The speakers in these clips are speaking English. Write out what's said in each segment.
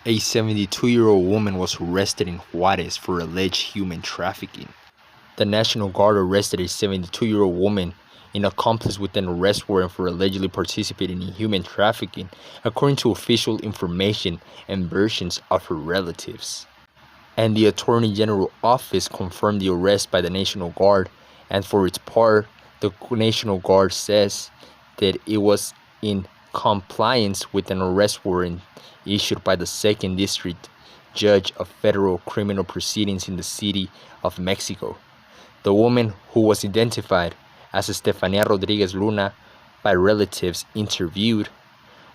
A 72-year-old woman was arrested in Juarez for alleged human trafficking. The National Guard arrested a 72-year-old woman, an accomplice with an arrest warrant for allegedly participating in human trafficking, according to official information and versions of her relatives. And the Attorney General office confirmed the arrest by the National Guard, and for its part, the National Guard says that it was in compliance with an arrest warrant issued by the 2nd District Judge of Federal Criminal Proceedings in the City of Mexico. The woman, who was identified as Estefania Rodriguez Luna by relatives interviewed,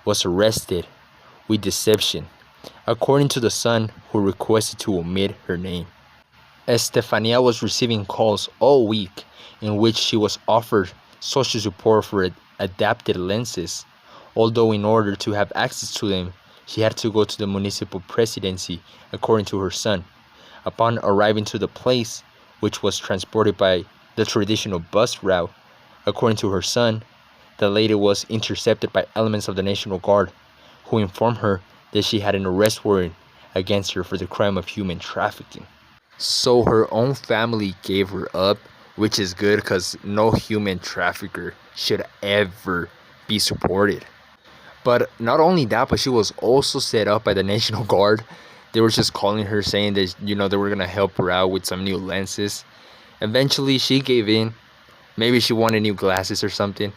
was arrested with deception, according to the son, who requested to omit her name. Estefania was receiving calls all week in which she was offered social support for adapted lenses, although in order to have access to them, she had to go to the municipal presidency, according to her son. Upon arriving to the place, which was transported by the traditional bus route, according to her son, the lady was intercepted by elements of the National Guard, who informed her that she had an arrest warrant against her for the crime of human trafficking. So her own family gave her up, which is good because no human trafficker should ever be supported. But not only that, but she was also set up by the National Guard. They were just calling her saying that, they were going to help her out with some new lenses. Eventually, she gave in. Maybe she wanted new glasses or something.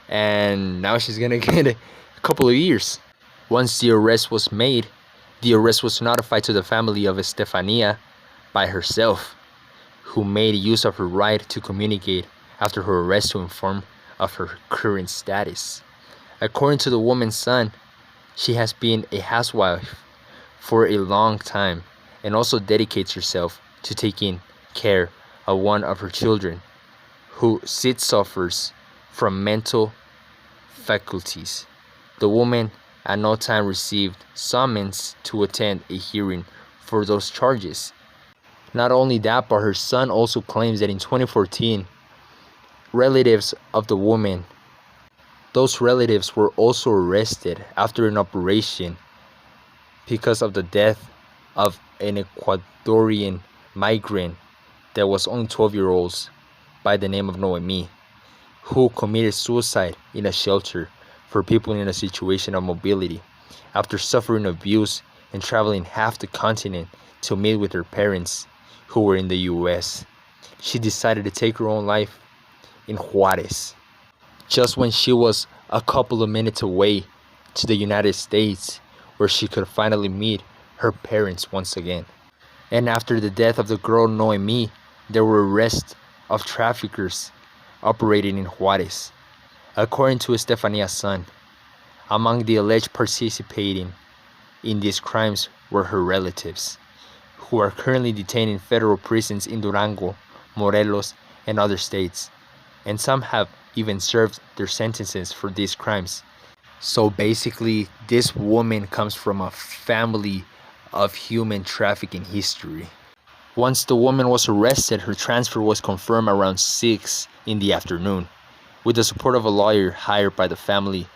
And now she's going to get a couple of years. Once the arrest was made, the arrest was notified to the family of Estefania by herself, who made use of her right to communicate after her arrest to inform of her current status. According to the woman's son, she has been a housewife for a long time and also dedicates herself to taking care of one of her children, who suffers from mental faculties. The woman at no time received summons to attend a hearing for those charges. Not only that, but her son also claims that in 2014, relatives of the woman, those relatives were also arrested after an operation because of the death of an Ecuadorian migrant that was only 12-year-old by the name of Noemi, who committed suicide in a shelter for people in a situation of mobility after suffering abuse and traveling half the continent to meet with her parents, who were in the US. She decided to take her own life in Juarez, just when she was a couple of minutes away to the United States, where she could finally meet her parents once again. And after the death of the girl Noemi, there were arrests of traffickers operating in Juarez. According to Estefania's son, among the alleged participating in these crimes were her relatives, who are currently detained in federal prisons in Durango, Morelos, and other states, and some have even served their sentences for these crimes. So basically, this woman comes from a family of human trafficking history. Once the woman was arrested, her transfer was confirmed around 6 in the afternoon, with the support of a lawyer hired by the family